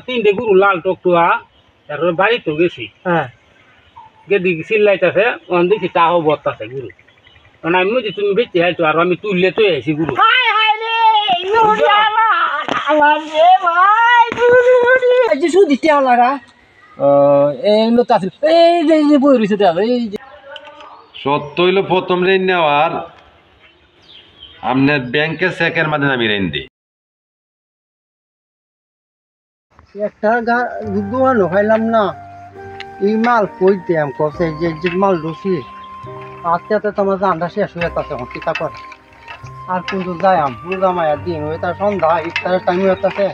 তিনটে গরু লাল টকটুয়া তারপরে বাড়ি তো গেছি হ্যাঁ গেদি চিল্লাইতেছে দেখি তাও বর্তাছে গুরু কারণ আমি বলছি তুমি বেঁচে আইছো আর আমি তুললে তো আইছি গুরু সত্য হইল প্রথম ঋণ নেওয়ার আপনার ব্যাংকের চেকের মাধ্যমে আমি ঋণ দিই। একটা দোকানও খাইলাম না এই মাল কইতে কছে যে মাল ঢুকি আজকে তো তোমার জানটা শেষ হয়ে যাচ্ছে চিন্তা করে আর কিন্তু যাই রোজা মায়ের দিন ওই তার সন্ধ্যা ইফতারের টাইম হইতেছে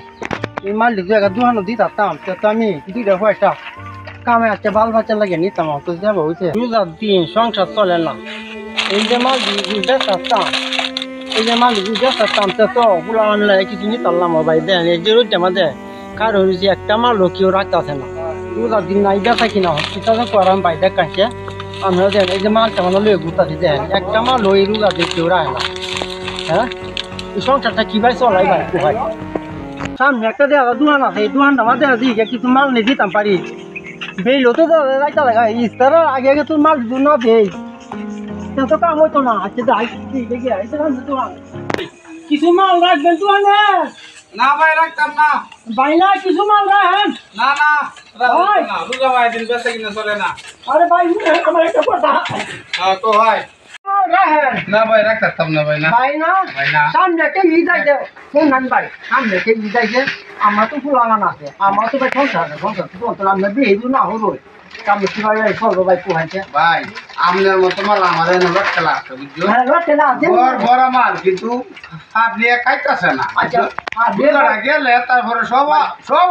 এই মাল ঢুকি একটা দোকানও দিতাম তো আমি দুইটা পয়সা কামে একটা বাল বাচ্চা লাগে নিতাম তো যাবো হয়েছে রোজার দিন সংসার চলে না এই যে মাল বেচাতাম এই যে মাল বেচাতাম তো গুলা আনলে কিছু নিতাম ভাই দেন এই যে রোজ আমাদের কারো হয়েছে একটা মালও কেউ রাখতেছে না রোজার দিন নাই বেচা কিনা হসপিটালে করাম ভাই দেখাচ্ছে আমরা দেন এই যে মালটা মানে লয়ে ঘুরতেছি দেন একটা মাল ওই রোজার দিন কেউ রাখে না হ্যাঁ এই সংসারটা কি ভাই চলাই ভাই ভাই সামনে একটা দেওয়া দোকান আছে এই দোকানটা আমার দেখা দিই কিছু মাল নিয়ে দিতাম পারি বেইলো তো রাইতা লাগা ইস্তারের আগে আগে তোর মাল দিন না দেই তো কাম হইতো না আজকে যাই দেখি কিছু মাল রাখবেন দোকানে না ভাই রাখতাম না ভাই না কিছু মাল রাখেন না না রোজা ভাই দিন বেঁচে কিনা চলে না আরে ভাই আমার একটা কথা তো ভাই রাখেন না ভাই রাখতাম না ভাই না ভাই না সামনে একটা ঈদ আইছে শোনান ভাই সামনে একটা ঈদ আইছে আমার তো ফুলাগান আছে আমার তো ভাই সংসার তো আমরা বিয়ে না হলো আমি কিভাবে করবো ভাই পোহাইছে ভাই আপনার মতো মাল আমার লটকেলা আছে বুঝছো হ্যাঁ লটকেলা আছে বড় মাল কিন্তু আপনি খাইতেছে না আচ্ছা আর বিয়েটা গেলে তারপরে সব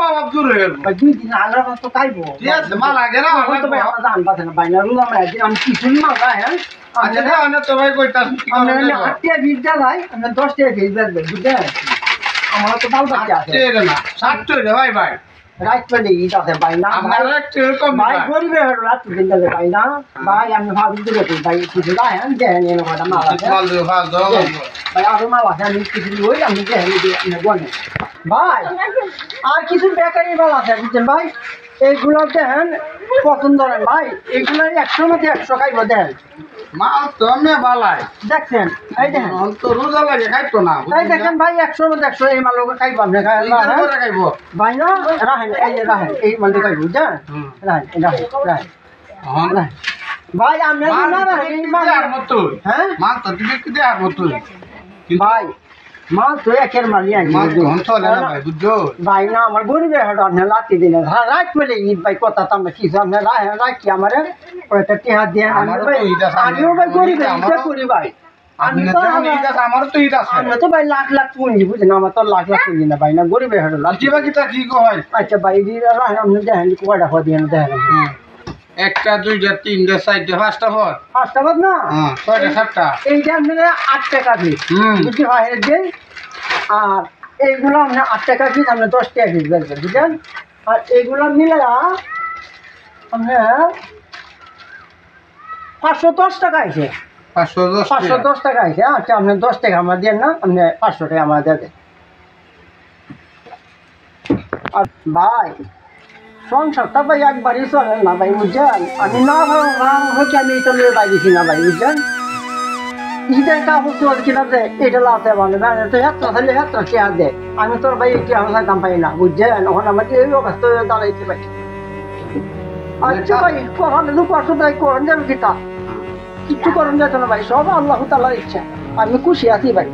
অভাব দূর হয়ে গেল ভাই 2 দিন আগে তো খাইবো ঠিক আছে মাল আগে না তো ভাই আমরা জান পাচ্ছি না ভাই না রুলা ভাই আমি কিছু মাল রাখেন আচ্ছা না তো ভাই কইতাম আমরা 8 টাকা বিল দেয় আমরা 10 টাকা বিল দেব বুঝছেন আমার তো দাম বাকি আছে এটা না 60 টাকা ভাই ভাই রাইট পেলে ঈদ আছে ভাই না আপনারা একটু কম ভাই গরিবে রাত দিন দেবে ভাই না ভাই আমি ভাবি দিলে ভাই কিছু রাখেন দেন এনে কথা মাল আছে মাল দিও ভাই দাও ভাই আর মাল আছে আমি কিছু ওই আমি দেন আমি গনে ভাই আর কিছু বেকারি মাল আছে বুঝছেন ভাই এইগুলো দেন পছন্দ করেন ভাই এইগুলো 100 মধ্যে 100 খাইব দেন মাল তো আমি বালাই দেখছেন এই দেখেন তো রোজা লাগে খাইতো না এই দেখেন ভাই 100 মধ্যে 100 এই মাল খাইব আপনি খাইবো ভাই না রাখেন এই যে রাখেন এই মালটা খাইব বুঝছেন রাখেন ভাই আমি না রাখেন এই মাল আর মতো হ্যাঁ মাল তো তুমি কি দেয়ার মতো ভাই মাল তো একের মালি আনি মাল তো হন চলে না ভাই বুঝছো ভাই না আমার গরিবের হাট আপনি লাতি দিলেন হ্যাঁ রাখ পেলে ঈদ ভাই কথা তো আমরা কিছু আপনি রাখি আমার ওইটা টিহা দিয়ে আমিও ভাই গরিবের ঈদটা করি ভাই আমি তো আমারও তো ঈদ আছে আমরা তো ভাই লাখ লাখ পুঁজি বুঝলেন আমার তো লাখ লাখ পুঁজি না ভাই না গরিবের হাট লাতি বাকিটা কি হয় আচ্ছা ভাই রাখেন আপনি দেখেন কয়টা হওয়া দিয়ে দেখেন একটা দুইটা তিনটা চারটা পাঁচটা পর 5টা বাদ না ছয়টা সাতটা এইটা আপনারা 8 টাকা পিস বুঝি হয় দেন আর এইগুলো আপনি 8 টাকা পিস আপনি 10 টাকা পিস বেচবেন বুঝলেন আর এইগুলো মিলে আপনার 510 টাকা আছে 510 টাকা আছে আচ্ছা আপনি 10 টাকা আমার দেন না আপনি 500 টাকা আমার দেন আর ভাই সংসারটা ভাই একবারই চলে না ভাই বুঝছেন আমি না হচ্ছে আমি এটা নিয়ে বাইরেছি না ভাই বুঝছেন ঈদের কাপড় চোর কিনা দে এটা লাতে বলে তো এত হলে এত চেয়ার দে আমি তোর ভাই এটি আমার দাম পাই না বুঝছেন এখন আমাকে এই অবস্থা দাঁড়াইতে পারি আচ্ছা ভাই কখন কষ্ট তাই করেন যাবে কিতা কিছু করেন যেত না ভাই সব আল্লাহ তাআলার ইচ্ছা আমি খুশি আছি ভাই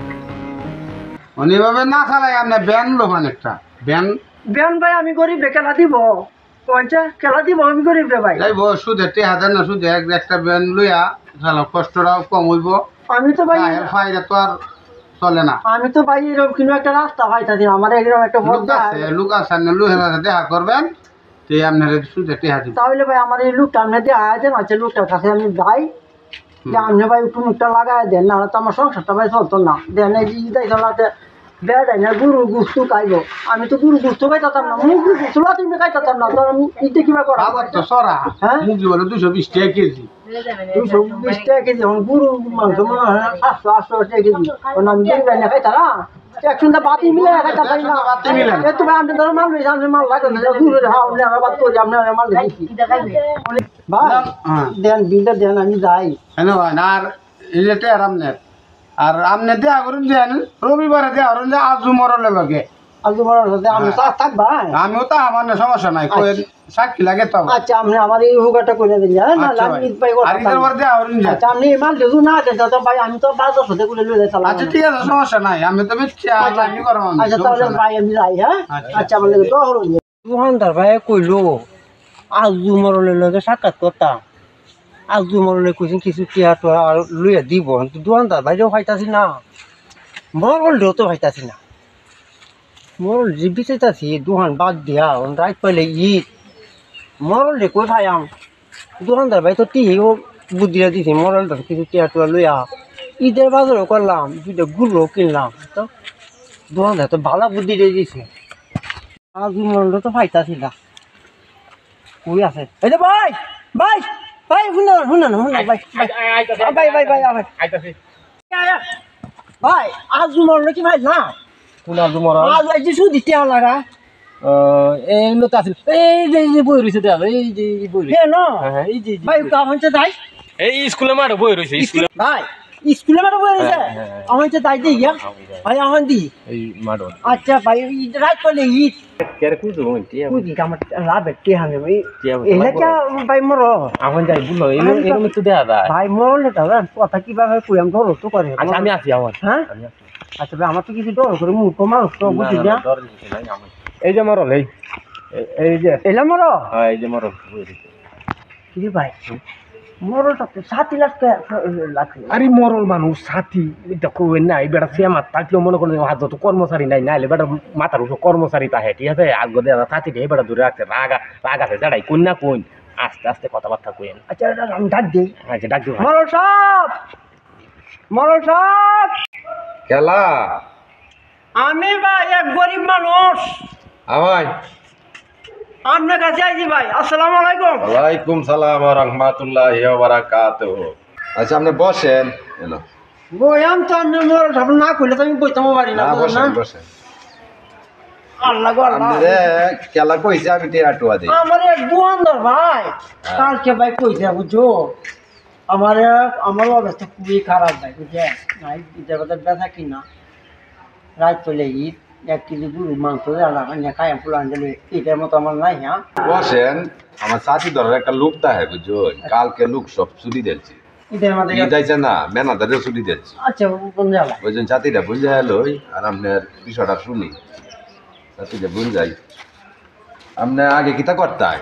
অনেকভাবে না চালাই আপনার ব্যান লোহান একটা ব্যান ভাই আমি গরিব খেলা দিব খেলা দিব আমি গরিব রে ভাই যাইব সুদে 1000 না সুদে একটা ব্যান লইয়া চালাও কষ্টটাও কম হইব আমি তো ভাই ফায়দা তো আর চলে না আমি তো ভাই এরকম কোনো একটা রাস্তা পাইতাছি আমার এরকম একটা লোক আছে লোহেরা দেখা করবেন তো আপনার সুদে 1000 দিব তাহলে ভাই আমার এই লোকটা আপনি দেওয়া দেন আচ্ছা লোকটার কাছে আমি যাই যে আপনি ভাই একটু মুখটা লাগাই দেন না তো আমার সংসারটা ভাই চলতো না দেন এই যাই চলাতে বেড়াই না গুরু গুস্তু খাইব আমি তো গুরু গুস্তু খাইতাম না মুখ গুস্তু তুমি খাইতাম না তো আমি এটা কিবা করা সরা হ্যাঁ মুগি বলে 220 টাকা কেজি 220 টাকা কেজি গুরু মাংস মনে হয় 700 800 টাকা কেজি আমি খাইতাম একসঙ্গে বাতি মিলে একটা পাই না বাতি মিলে এ তো আমি ধরো মাল লই আমি মাল লাগে না দূরে হাও না বাত করে আমরা মাল দিছি ভাই দেন বিলটা দেন আমি যাই কেন ভাই না আর ইলেতে আরাম নেই আর আমনে দেয়া করুন যে রবিবারে দেয়া করুন যে আজ মরলে লগে আজ বড় হতে আমি থাক ভাই আমিও তো আমার না সমস্যা নাই কই সাক্ষী লাগে তো আচ্ছা আপনি আমার এই হুগাটা করে দিন না লাগি ভাই আর ইদার পর দেয়া করুন যে আচ্ছা আপনি মাল দেবো না দেন তো ভাই আমি তো 5 হতে করে লই যাইতাম আচ্ছা ঠিক আছে সমস্যা নাই আমি তো মিথ্যা আমি করব আচ্ছা তাহলে ভাই আমি যাই হ্যাঁ আচ্ছা আমার লাগে তো হলো দোকানদার ভাই কইলো আজ মরলে লগে সাক্ষাৎ করতাম আজ মরলে কইছেন কিছু টিয়া তো আর লইয়া দিব দোকানদার ভাইও খাইতাছি না মরলেও তো খাইতাছি না মরল জিবি চাইতাছি দোকান বাদ দিয়া রাত পাইলে ঈদ মরল রে কই খাইয়াম দোকানদার ভাই তো টিও বুদ্ধিরা দিছে মরলটা কিছু টিয়া টুয়া লইয়া ঈদের বাজারও করলাম দুইটা গুলো কিনলাম তো দোকানদার তো ভালো বুদ্ধি দিয়ে দিছে আজ মরল তো খাইতাছি না কই আছে এই যে ভাই ভাই ভাই শুনুন ভাই ভাই ভাই ভাই ভাই আইতাছি ভাই আজ মরল কি ভাই না কোনা জুমরা আজ এই যে সুদি টিয়া লাগা এই নত আছিল এই যে বই রইছে দেখ এই যে বই রইছে হে না হ্যাঁ এই যে ভাই কাম হচ্ছে তাই এই স্কুলে মাঠে বই রইছে স্কুলে ভাই স্কুলে মানে বই রয়েছে আমার হচ্ছে তাই দিয়ে গিয়া ভাই আমার দি এই মাঠে আচ্ছা ভাই রাত করলে ঈদ কেরে কুজু টিয়া কুদি কাম লাভ টিয়া হানে ভাই টিয়া এলে কে ভাই মরো এখন যাই বুঝলো এরকম একটু দেয়া যায় ভাই মরলে তো কথা কিভাবে কইম ধরো তো করে আচ্ছা আমি আছি আমার হ্যাঁ আমি আছি আচ্ছা ভাই আমার তো কিছু ডর করে মুখ মানুষ তো বুঝি না এই যে মরল এই যে এলা মরো হ্যাঁ এই যে মরল বই রইছে কি ভাই মরলটা তো 7 লাখ লাখ আরে মরল মানুষ সাথী এটা কই না এই বেটা সে মাত তাকলেও মনে করেন হাত তো কর্মচারী নাই নাইলে বেটা মাথার উপর কর্মচারী তাহে ঠিক আছে আগে দেওয়া সাথী এই বেটা দূরে রাখছে রাগ আছে দাঁড়াই কোন না কোন আস্তে আস্তে কথাবার্তা কইেন আচ্ছা এটা আমি ডাক দিই আচ্ছা ডাক দিও মরল সাহেব মরল সাহেব খেলা আমি ভাই এক গরিব মানুষ আমায় আপনার কাছে আইছি ভাই আসসালামু আলাইকুম ওয়ালাইকুম সালাম ওয়া রাহমাতুল্লাহি ওয়া বারাকাতুহু আচ্ছা আপনি বসেন এলো বয়াম তো আপনি মরল সাহেব না কইলে তো আমি বইতাম পারি না না বুঝলেন বসেন না? বসেন আল্লাহ গো আল্লাহ আপনারে খেলা কইছে আমি টিয়া টুয়া দেই আমার এক দোকানদার ভাই কালকে ভাই কইছে বুঝছো আমার অবস্থা খুবই খারাপ ভাই বুঝছে নাই ঈদের বাজার ব্যথা কিনা রাত চলে ঈদ 1 কেজি গরু মাংস খাই ফুলান দিলে ঈদের মতো আমার নাই হ্যাঁ বসেন আমার সাথী ধরার একটা লোক তাহে বুঝছো কালকে লোক সব ছুটি দিয়েছি ঈদের মধ্যে ঈদ আইছে না মেনাদারে ছুটি দিয়েছি আচ্ছা কোন জায়গা ওই জন্য সাথীটা বুঝে এলোই আর আপনার বিষয়টা শুনি সাথীটা বুঝ যাই আপনি আগে কিতা করতাই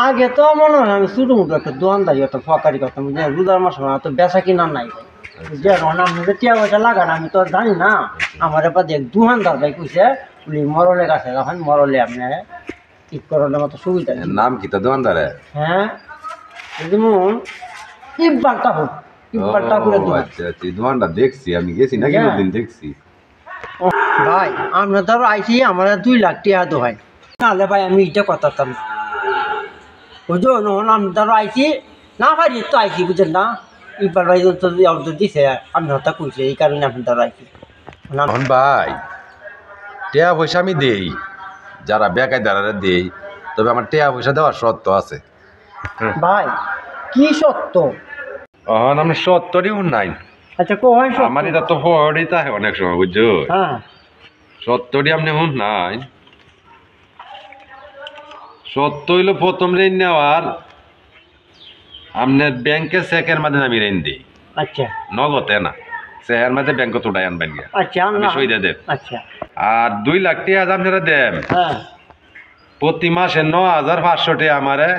আগে তো মনে হয় আমি ছোটো মোটো একটা দোকানদারি হতো ফকারি করতাম বুঝলেন রোজার মাস তো বেচা কিনা নাই ভাই যে আপনাদের টিয়া পয়সা লাগান আমি তো জানি না আমার এবার দেখ দোকানদার ভাই কইছে উনি মরলের কাছে এখন মরলে আপনার ঠিক করানোর মতো সুবিধা নেই। নাম কিতা দোকানদারে হ্যাঁ যেমন ইব্বারটা হোক ইব্বারটা করে ও, দেবো আচ্ছা আচ্ছা এই দোকানটা দেখছি আমি গেছি নাকি হ্যাঁ। ওদিন দেখছি ভাই আমরা ধরো আইসি আমার 2 লাখ টাকা দো ভাই নাহলে ভাই আমি এটা কথাতাম বুঝো নহন আমি ধরো আইসি না পারি তো আইসি বুঝলেন না ইব্বার ভাই তো দিছে আমি হত্যা কইছে এই কারণে আপনি ধরো আইসি এখন ভাই টেয়া পয়সা আমি দেই যারা বেকায়দারা দেই তবে আমার টেয়া পয়সা দেওয়ার শর্ত আছে ভাই কি সত্য এখন আমি সত্তরই নাই আচ্ছা কো হয় সত্য আমার এটা তো হরই তাহে অনেক সময় বুঝছো হ্যাঁ সত্তরই আপনি হুন নাই সত্য হইলো প্রথম ঋণ নেওয়ার আপনার ব্যাংকের চেকের মাধ্যমে আমি ঋণ দিই আচ্ছা নগদে না চেকের মাধ্যমে ব্যাংকে তোটাই আনবেন গিয়া আচ্ছা আমি সই দিয়ে দেব আচ্ছা আর 2 লাখ টাকা আপনারা দেন হ্যাঁ প্রতি মাসে 9,500 টাকা আমারে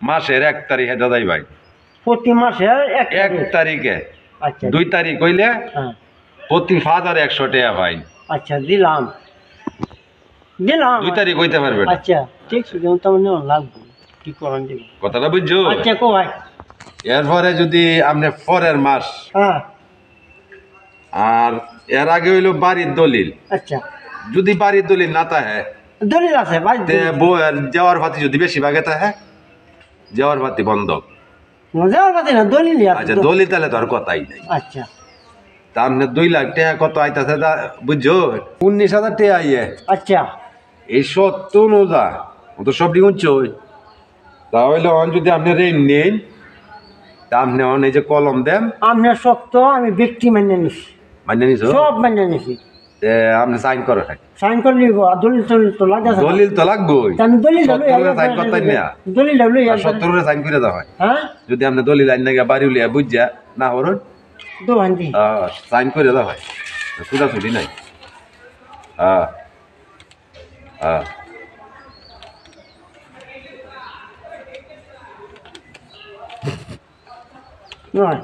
মাসের 1 তারিখে দাদাই ভাই প্রতি মাসে 1 তারিখে আচ্ছা 2 তারিখ হইলে হ্যাঁ প্রতি 5,100 টাকা ভাই আচ্ছা দিলাম 2 তারিখ হইতে পারবে না আচ্ছা ঠিক আছে যেমন তেমন নেওয়া লাগবে কি করেন দেবে কথাটা বুঝছো আচ্ছা কো ভাই এরপরে যদি আপনি পরের মাস হ্যাঁ আর এর আগে হইলো বাড়ির দলিল আচ্ছা যদি বাড়ির দলিল না থাকে দলিল আছে ভাই তে বউয়ের যাওয়ার ভাতি যদি বেশি ভাগে থাকে যাওয়ার ভাতি বন্ধ মজার কথা না দলিল আচ্ছা দলিল তাহলে তো আর কথাই নাই আচ্ছা তা আপনি 2 লাখ টাকা কত আইতাছে বুঝছো 19,000 টাকা আইয়ে আচ্ছা এই 70 নোজা ও তো সব ডিগুনছ তাহলে অন যদি আপনি ঋণ নেন তা আপনি অন এই যে কলম দেন আপনার শক্ত আমি ব্যক্তি মেনে নিছি মানে নিছো সব মেনে নিছি আপনি সাইন করে থাকেন সাইন করে নিব আর দলিল তো লাগে দলিল তো লাগবেই আমি দলিল সাইন করতে না দলিল 70 সাইন করে দেওয়া হয় হ্যাঁ যদি আপনি দলিল আইন না বাড়ি উলিয়া বুঝা না হরুন দোহান্দি সাইন করে দেওয়া হয় সুদা ছুটি নাই হ্যাঁ হ্যাঁ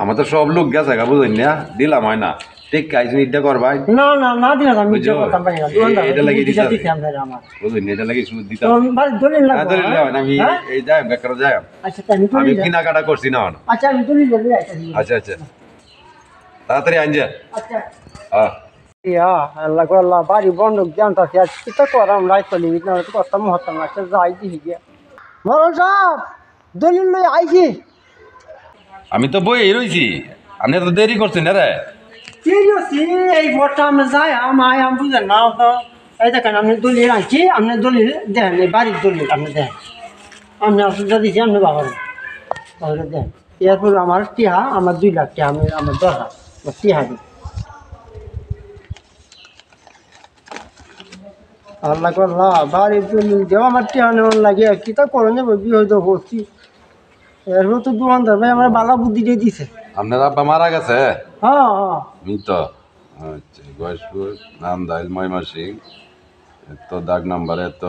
আমার তো সব লোক গেছে গা বুঝলেন না দিলাম হয় না ঠিক কাজ ইটা করবাই না না না দিলাম আমি এটা করতাম পারি না এটা লাগি দিতে আমার বুঝলেন এটা লাগি সুদ দিতে তো বাড়ি দলিল লাগবে দলিল না আমি এই যাই বেকার যাই আচ্ছা আমি আমি কিনাকাটা করছি না আচ্ছা আমি দলিল দেব আচ্ছা আচ্ছা তাড়াতাড়ি আনজা আচ্ছা হ্যাঁ ইয়া আল্লাহ গো আল্লাহ বাড়ি বন্ধক জানতাছি আজ কি তো করাম রাইত লিমিট না তো করতাম হতাম আচ্ছা যাই দিই গিয়া মরণ সাহেব দলিল লই আইছি আমি তো বই রইছি আপনি তো দেরি করছেন না রে সিরিয়াসলি এই ভোটটা আমি যাই আমি বুঝেন না তো এই দেখেন আপনি দলিল আনছি আপনি দলিল দেখেন এই বাড়ির দলিল আপনি দেখেন আমি আসলে দিচ্ছি আপনি বাবার তাহলে দেখেন এরপর আমার টিহা আমার 2 লাখ টাকা আমি আমার দরকার টিহা দিই আল্লাহ করল্লা বাড়ির দলিল দেওয়া আমার টিহা নেওয়ার লাগে কি তা করে নেব বিহত করছি এরপর তো দোকানদার ভাই আমার বালা বুদ্ধি দিয়ে দিছে আপনার আব্বা মারা গেছে হ্যাঁ হ্যাঁ মৃত আচ্ছা গয়েশপুর নাম দাইল ময়মনসিং এত দাগ নাম্বার এত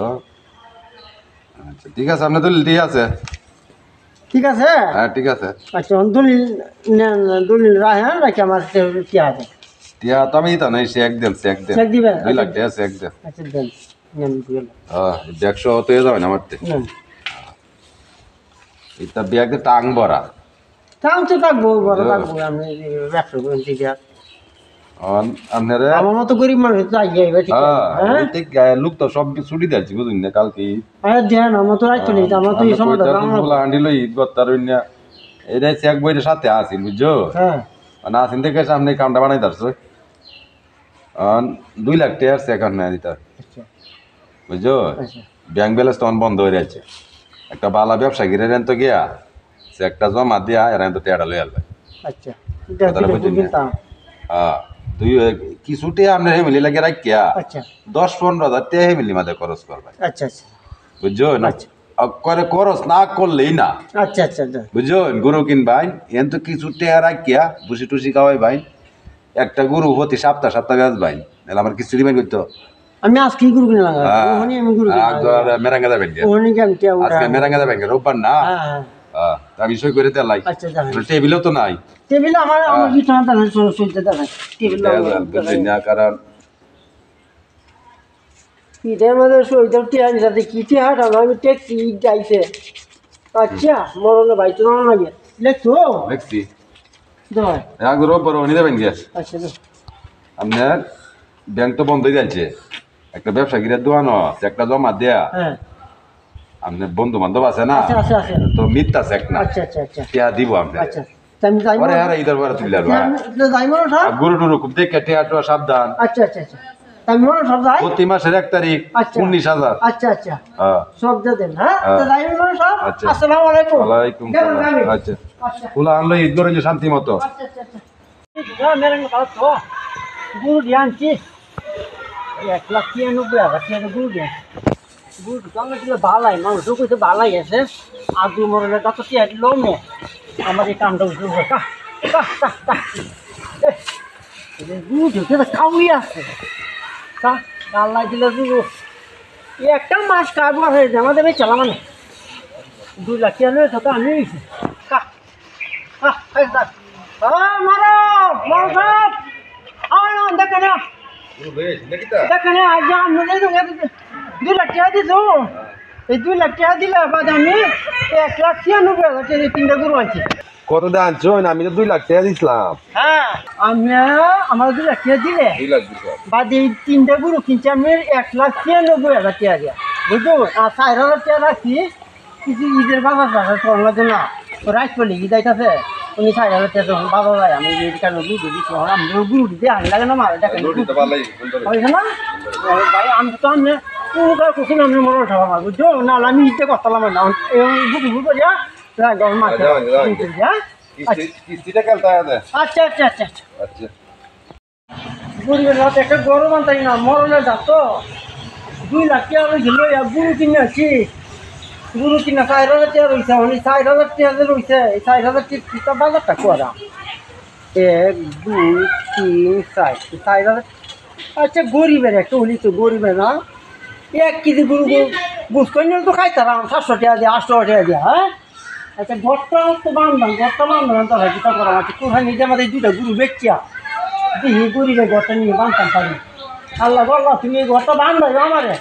আচ্ছা ঠিক আছে আপনার দলিল ঠিক আছে ঠিক আছে হ্যাঁ ঠিক আছে আচ্ছা দলিল নেন দলিল রাখেন রাখি আমার কি আছে টিয়া তো আমি দিতাম না চেক দেন চেক দেন চেক দিবেন 2 লাখ টাকা চেক দেন আচ্ছা দেন নেন দিবেন হ্যাঁ 100 হতে যাবে না আমার নেন এটা ব্যাগ টাং ভরা দাম তো থাকবো বড় থাকবো আমি ব্যবসা করেন ঠিক আছে আপনারা আমার মতো গরিব মানুষ যাই যাইবে ঠিক আছে হ্যাঁ ঠিক লোক তো সব ছুটি দিয়েছি বুঝুন না কালকে আরে দেন আমার তো রাখতে নেই আমার তো এই সময় আন্ডিল ঈদ করতার এটা চেক বইটা সাথে আসিল বুঝছো হ্যাঁ মানে আসিন থেকে সামনে কামটা বানাই তারছো 2 লাখ টাকার চেক আর নেয় দিতার আচ্ছা বুঝছো আচ্ছা ব্যাংক ব্যালেন্স তখন বন্ধ হয়ে যাচ্ছে একটা বালা ব্যবসা গিরে রেন তো গিয়া চেকটা জমা দিয়া এরা তো তেড়া লই আসবে আচ্ছা দিতাম হ্যাঁ তুই কিছুতে আপনার হেমিলি লাগে রাখিয়া আচ্ছা 10-15 হাজার টাকা হেমিলি মাঝে খরচ করবে আচ্ছা আচ্ছা বুঝছো না আচ্ছা। করে খরচ না করলেই না আচ্ছা আচ্ছা বুঝছো গরু কিনবাই এন তো কিছু টাকা রাখিয়া ভুসি টুসি খাওয়াই ভাই একটা গরু প্রতি সপ্তাহ বেচ ভাই তাহলে আমার কিছু দিবেন করতো আমি আজকে গুরু কিনে লাগা ওখানে আমি গুরু মেরাঙ্গা যাবেন ওখানে কি আমি আজকে মেরাঙ্গা যাবেন রোববার না হ্যাঁ আমি সই করে তেলাই আচ্ছা জানেন টেবিলও তো নাই টেবিল আমার বিছানা দানা চলতে দানা টেবিল বুঝলেন না কারণ ইটের মধ্যে সইতে টিয়া যাতে কি টিয়া আমি ট্যাক্সি যাইছে আচ্ছা মরলে ভাই তো না লাগে লেখছো দেখছি দয় এক রোববার উনি দেবেন গিয়ে আচ্ছা আপনার ব্যাংক তো বন্ধ হয়ে যাচ্ছে একটা ব্যবসা গিরে দোয়ানো একটা জমা দেয়া হ্যাঁ আপনার বন্ধু বান্ধব আছে না আচ্ছা আচ্ছা আচ্ছা তো মিথ্যা চেক না আচ্ছা আচ্ছা আচ্ছা টিয়া দিব আপনার আচ্ছা আমি যাইব পরে আর ইদার পরে তুলে আসবো যাইব না স্যার গরু টুরু খুব দেখে টিয়া টুয়া সাবধান আচ্ছা আচ্ছা আচ্ছা আমি মনে সব যাই প্রতি মাসের 1 তারিখ আচ্ছা। 19,000 আচ্ছা আচ্ছা হ্যাঁ সব দেন হ্যাঁ হ্যাঁ। যাইব না সব আচ্ছা। আসসালামু আলাইকুম ওয়ালাইকুম কেমন সালাম যাবেন? আচ্ছা আচ্ছা ফুলা আনলো ঈদ করে যে শান্তি মতো আচ্ছা আচ্ছা আচ্ছা মেরে কথা তো গুরু দিয়ানছি 1,93,000 টাকা গুরু দিয়ান গুরু তো আমরা দিলে ভালাই মানুষ কইতে ভালাই আছে আদু মরলে কত কি আইলো মে আমার এই কামটা শুরু হয় গুরু ঢুকে তো খাওয়াই আছে তা আল্লাহ দিলে গুরু একটা মাস কারবার হয়ে যায় আমাদের চালা মানে 2 লাখ টাকা লয়ে তো আমি দেখেন আজ আমি 2 লাখ টাকা দিত এই 2 লাখ টাকা দিলে বাদ আমি 1,96,000 টাকা 3টা গরু আনছি কত দাম আনছো আমি তো 2 লাখ টাকা দিছিলাম হ্যাঁ আমি আমার 2 লাখ টাকা দিলে 2 লাখ দিছো বাদ এই 3টা গরু কিনছি আমি 1,96,000 টাকা দিয়া বুঝছো আর 4,000 টাকা রাখছি কিছু ঈদের বাজার করার জন্য রাইট করলে ঈদ আইতাছে উনি 6000 টাকা যখন বাবা যায় আমি এই কারণে দুধ দিচ্ছি আমি গুরু দিতে আনি লাগে না মারে দেখেন হয়েছে না ভাই আমি তো আমি কুসুম আমি মনে উঠাবো আমার বুঝছো না আমি ইতে করতাম না বুঝি বুঝো যা মাছ আচ্ছা আচ্ছা আচ্ছা আচ্ছা গরিবের রাতে একটা গরম আনতাই না মরণের দাম তো 2 লাখ টাকা রয়েছিল গুরু কিনে আছি গুরু কিনা 4000 টাকা রয়েছে মানে 4000 টাকা রয়েছে এই 4000 টাকা বাজারটা করা 1 2 3 4 4000 আচ্ছা গরিবের একটা হলি তো গরিবের না 1 কেজি গরু বুঝ করে তো খাইতাম 700 টাকা দিয়ে 800 টাকা দিয়ে হ্যাঁ আচ্ছা ঘরটা তো বান্ধব ঘরটা বান্ধব তো হয় কিতা করা আছে কোথায় নিজে আমাদের 2টা গরু বেচিয়া দিহি গরিবের ঘরটা নিয়ে বাঁধতাম পারি আল্লাহ বললো তুমি এই ঘরটা বান্ধব আমারে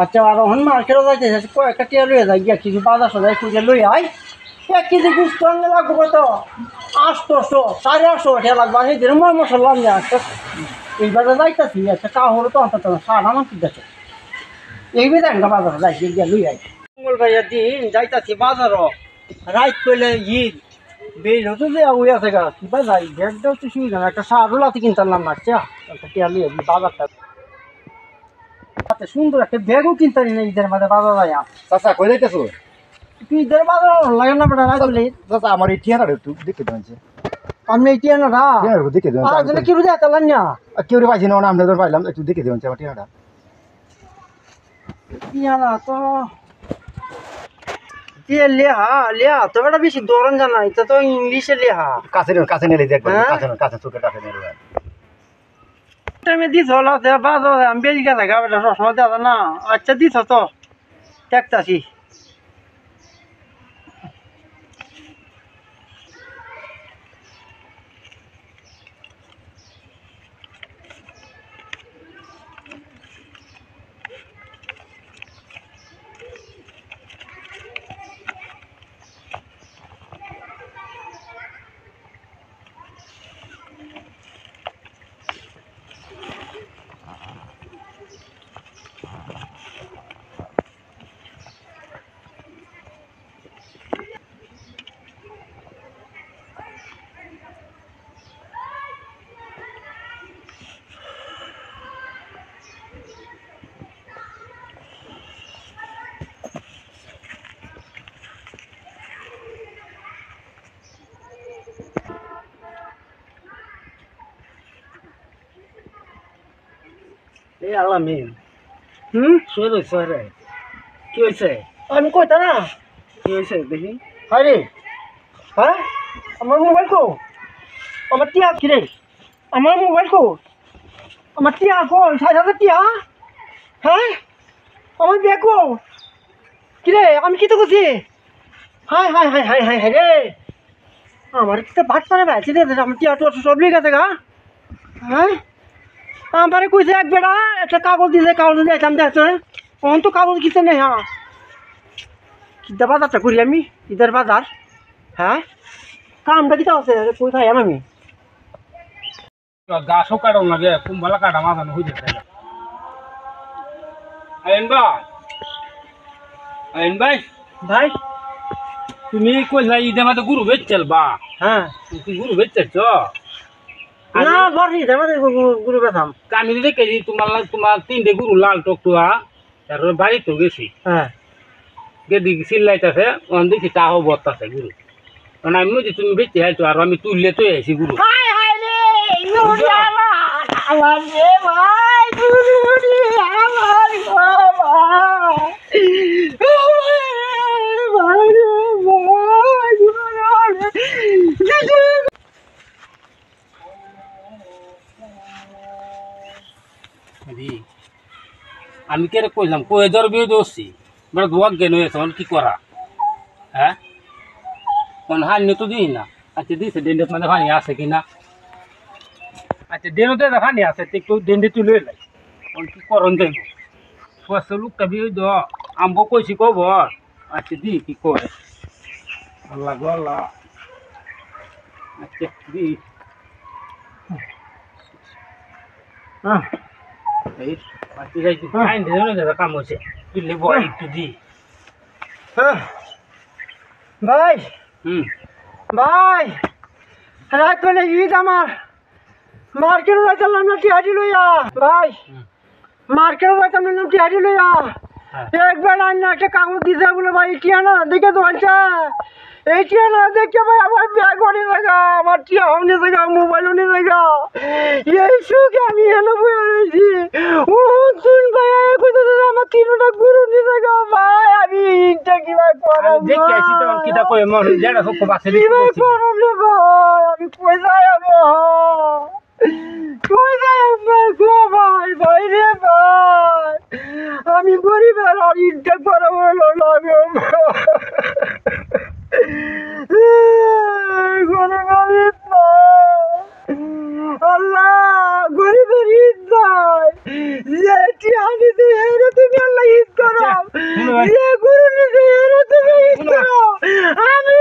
আচ্ছা আর হন মার্কেটও যাইতেছে কয়েকটা টিয়া লইয়া যাই গিয়া কিছু বাজার সদাই খুঁজে লই আই 1 কেজি গুস্ত আনলে লাগবো তো 800 850 টাকা লাগবে সেই দিন মই মশলা নিয়ে একটা এই বাজার যাইতেছি একটা কাহর তো অন্তত সাড়া আমার ঠিক আছে এই বেদা একটা বাজার যাই গিয়া লই আই মঙ্গলবারের দিন যাইতেছি বাজারও রাইত পেলে ঈদ বেল হতো যে ওই আছে গা কিবা যাই ব্যাগটাও তো সুবিধা না একটা সারও লাতি কিনতাম না আচ্ছা একটা টিয়া লইয়া বাজারটা সুন্দর একটা ব্যাগও কিনতে না ঈদের মাঝে বাজার যায় চাচা কই যাইতেছো তুই ঈদের বাজার লাগে না বেটা রাখলি চাচা আমার এই টিয়াটা একটু দেখে দেন আমি এই টিয়া না দেখে দেন আর কি বুঝে চালান না কেউ পাইছি না আমরা ধর পাইলাম একটু দেখে দেন আমার টিয়াটা টিয়া না তো টিয়া লেহা তো বেটা বেশি দরন জানা এটা তো ইংলিশে লেহা কাছে নিলে দেখবেন কাছে চোখের কাছে নিলে টাইমে দিছ হলো বাজার আমি বেশি গেছে গা বেটা সবসময় দেওয়া না আচ্ছা দিছ তো দেখতাছি এই আলামিন শুয়ে রয়েছে রে কি হয়েছে আমি কইতা না কি হয়েছে দেখি আরে হ্যাঁ আমার মোবাইল কো আমার টিয়া কি রে আমার মোবাইল কো আমার টিয়া কো 6000 টিয়া হ্যাঁ আমার ব্যাগ কো কি রে আমি কি তো করছি high high high high high high রে আমার তো ভাত পারে বেঁচে দে আমার টিয়া তো সব লিখে আছে গা হ্যাঁ আমারে কইছে এক বেড়া একটা কাগজ দিছে কাগজ দিয়ে আইতাম দেখছো অন তো কাগজ কিনতে নেই হ্যাঁ কিতা বাজারটা করি আমি ঈদের বাজার হ্যাঁ কামটা কিতা আছে কই খাই আমি গাছও কাটাও লাগে কুম্বালা কাটা মাথানো হয়ে যাচ্ছে আইন ভাই ভাই তুমি কইলা ঈদের মাঝে গুরু বেচছেল বা হ্যাঁ তুই গুরু বেচছ না বড়ি দেবা গুরু বেথাম আমি দেখেছি তোমার 3টে গুরু লাল টকটুয়া তারপরে বাড়িতে গেছি হ্যাঁ গেদি চিল্লাইতেছে ওখান দেখি টাও বর্তাছে গুরু কারণ আমি বুঝি তুমি বেঁচে আইছো আর আমি তুললে তো আইছি গুরু হাই হাই রে ইউরি আমার রে ভাই গুরুরি আমার আমি কে কইলাম কয়ে ধর বিয়ে দোষী মানে দোয়াক জ্ঞান হয়েছে কি করা হ্যাঁ কোন হানি তো দিই না আচ্ছা দিছে ডেন্ডের মানে পানি আছে কিনা আচ্ছা ডেনোতে পানি আছে একটু ডেন্ডে তুলে লাই কি করন দেব ফার্স্ট লুকটা বিয়ে দ আম্ব কইছি কবর আচ্ছা দি কি কয় আল্লাহ গো আল্লাহ আচ্ছা দি হ্যাঁ এই আচ্ছা যাই তুই ফাইন দে না কাম হচ্ছে তুই বয় একটু দি হ্যাঁ ভাই ভাই রাত করে ঈদ আমার মার্কেটে যাইতাম না টিহারি লইয়া ভাই মার্কেটে যাইতাম না টিহারি লইয়া একবার আইনা একটা কাগজ দিছে বলে ভাই টিয়ানা দেখে তো আনছে এই টিয়ানা দেখে ভাই আমার ব্যাগ নিয়ে জায়গা আমার টিয়াও নিয়ে জায়গা মোবাইলও নিয়ে জায়গা এই সুখে আমি এনে বয়ে রয়েছি ও শুন ভাই আমার তিনটা গুরু নিয়ে জায়গা ভাই আমি ইনটা কিভাবে করাম দেখতে আসি তখন কিতা কই মন যেটা খুব বাসে কিভাবে করাম রে ভাই আমি কই যাই কই যাই গো ভাই ভাই রে ভাই আমি গরিবের আর ইনটা করাবো না আল্লাহ গরিবের ঈদ নাই যে টিহানিতে এরে তুমি আল্লাহ ঈদ করো যে গরু নিতে এরে তুমি ঈদ করো আমি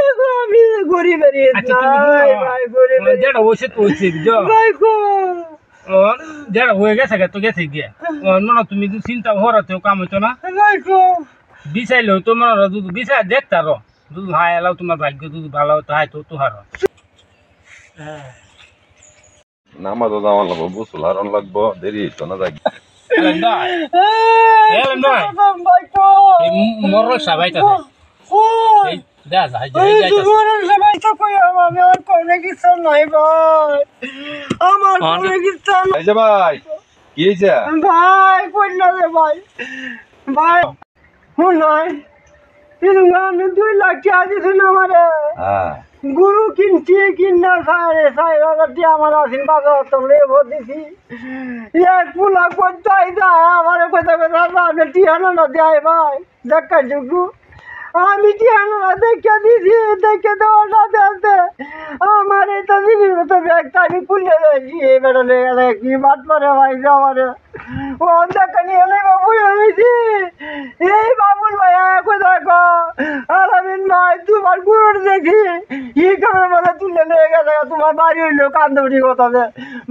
গরিবের ঈদ নাই ভাই গরিবের যেটা হইছে তো হইছে বুঝছো ভাই গো যেটা হয়ে গেছে তো গেছে গিয়া না তুমি যদি চিন্তা হরাতে কাম হইতো না ভাই গো বিচাইলেও তোমার দুধ বিচাই দেখতার দুধ হাই এলাও তোমার ভাগ্য দুধ ভালো হতো হাই তো তোহার নামাজও যাওয়া লাগবো গোসল হারণ লাগবো দেরি হইতো না যাই ভাই গো মরল সাবাইতাছে যা যা সবাই তো কই আমার কোনো কিছু নাই ভাই আমার কোনো কিছু নাই এই যে ভাই কি হয়েছে ভাই কই না রে ভাই ভাই হুন নাই কিন্তু আমি 2 লাখ টাকা দিছি না আমারে হ্যাঁ গুরু কিনছি কিনা সাড়ে 4,000 টাকা আমার আসিন বাজার তোমরে ভোট দিছি এক পুলা কোথায় যায় আমার কোথায় কোথায় আমি টিহানো না দেয় ভাই দেখা যুগু আমি টিহানো না দেখে দিছি দেখে দেওয়াটা দেওয়াতে আমার এটা জিনিস মতো ব্যাগটা আমি খুলে দিয়েছি এবার কি বাট পরে ভাই আমারে ও দেখা নিয়ে বাবু হয়েছি এই বাবুল ভাই কোথায় গো আলামিন ভাই তোমার গুরুর দেখি ই কামের মধ্যে তুলে নিয়ে গেছে তোমার বাড়ি হইলো কান্দবরি কথা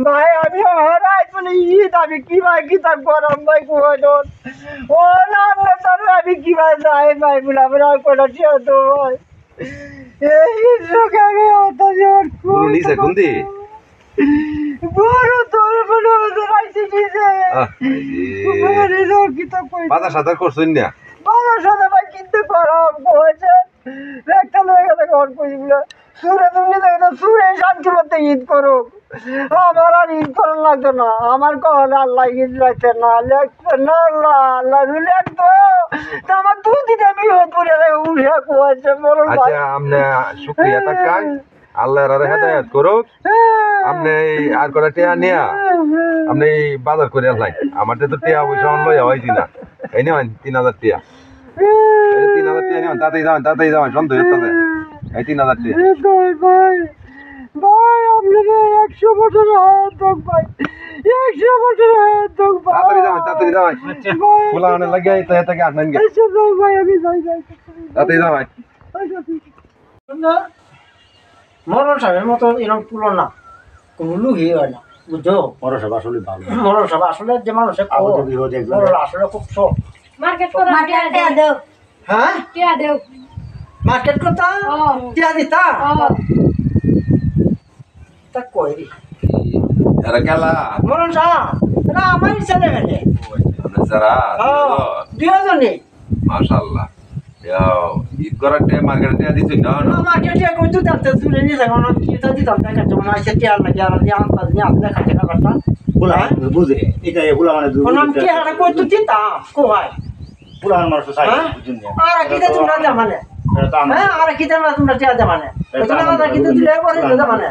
ভাই আমি রাত মানে ঈদ আমি কি ভাই কিতাব করাম ভাই কুয়াজন ও না আমি কি ভাই যাই ভাই বলে আমরা কোটা টিয়া তো ভাই এই লোক আমি অত জোর গুরু নিছে কোনদি গুরু তোর বলে রাইছি দিছে আরে জোর কিতাব কই বাজার সাজার করছুন না বাবার সাথে ভাই কিনতে করাম কইছে একটা লয়ে গেছে ঘর কইগুলো সুরে তুমি দেখো সুরে শান্তি মতে ঈদ করো আমার আর ঈদ করার লাগতো না আমার কহলে আল্লাহ ঈদ লাগছে না লাগছে না আল্লাহ লাগতো আমার 2 দিনে বিয়ে করে উঠে কইছে বলো ভাই আচ্ছা আমনে শুকরিয়া তাকান আল্লাহর আরে হেদায়েত করুক আমনে আর কটা টিয়া নিয়া আপনি বাজার করে আসলাই আমারতে তো টিয়া পয়সা লইয়া হইছি না এই নেন 3000 টিয়া এই 3000 টিয়া নেন তাতেই যাবেন সন্দেহ হচ্ছে এই 3000 টিয়া ভাই ভাই আপনাকে 100 বছর হায়াত হোক ভাই 100 বছর হায়াত হোক ভাই তাড়াতাড়ি যাবেন ফুলা অনেক লাগে তো এত কি আসবেন গে আচ্ছা যাও ভাই আমি যাই তাড়াতাড়ি যাবেন মরণ সাহেবের মতো এরকম তুলো না কোনো লুহি হয় না বুঝছো পরসব আসলে ভালো মরণ সাহেব আসলে যে মানুষের মরণ আসলে খুব শখ মার্কেট করে টিয়া দেও হ্যাঁ টিয়া দেও মার্কেট করতা টিয়া দিতা তা কই রে এরা গেলা মরণ সাহেব না আমারই ছেলে মেয়ে আপনি যারা দুজনে মাশাআল্লাহ ঈদ করার টাইম মার্কেটে টিয়া দিছেন না না মার্কেটে কই তো জানতে তুলে নিয়ে যাবো না কি তা দিতাম না কাছে মনে আছে টিয়া লাগে আর দিয়ে আনতা দিয়ে আপনি খাতে না করতা বুলা বুঝে এটা এগুলা মানে কোন টিয়া কই তো দিতা কোই বুলা মানুষ চাই হ্যাঁ? বুঝুন আর কিটা তোমরা জামানে এটা আমরা হ্যাঁ আর কিটা তোমরা টিয়া জামানে তোমরা না কিটা দিলে পরে জামানে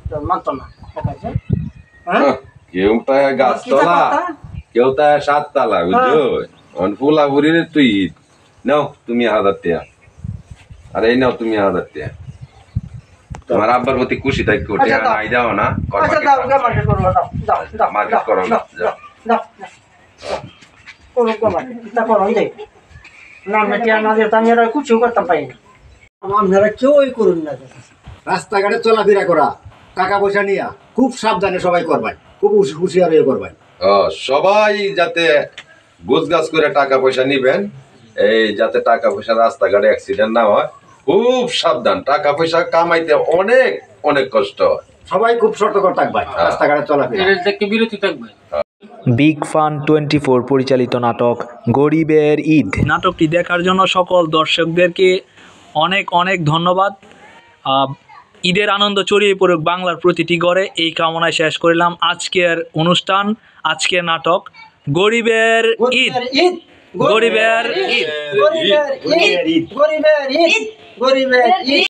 তো মানতো না কাছে হ্যাঁ কেউ তা গাছতলা কেউ তা সাততলা বুঝছো অন ফুলা ফুরির তুই নাও তুমি 1000 টাকা আরে এই নাও তুমি 1000 টাকা তোমার আব্বার প্রতি খুশি থাকো টাকা নাই দাও না আচ্ছা দাও মার্কেট করো দাও দাও দাও মার্কেট করো না যাও দাও করো মার্কেট তা করো যাই না না টিয়া না দিতাম এরা কিছু করতে পারি না আপনারা কেউই করুন না রাস্তাঘাটে চলাফেরা করা টাকা পয়সা নিয়া খুব সাবধানে সবাই করবেন খুব হুঁশিয়ার হয়ে করবেন সবাই যাতে গোছগাছ করে টাকা পয়সা নিবেন এই যাতে টাকা পয়সা রাস্তাঘাটে অ্যাক্সিডেন্ট না হয় খুব সাবধান, টাকা পয়সা কামাইতে অনেক অনেক কষ্ট হয়। সবাই খুব সতর্ক থাকবে রাস্তাঘাটে চলাফেরা। এর থেকে বিরতি থাকবে। বিগ ফান 24 পরিচালিত নাটক গরিবের ঈদ। নাটকটি দেখার জন্য সকল দর্শকদেরকে অনেক অনেক ধন্যবাদ। ঈদের আনন্দ ছড়িয়ে পড়ুক বাংলার প্রতিটি ঘরে, এই কামনায় শেষ করলাম আজকের অনুষ্ঠান, আজকের নাটক গরিবের ঈদ। গরিবের ঈদ। গরিবের ঈদ, গরিবের ঈদ, গরিবের ঈদ।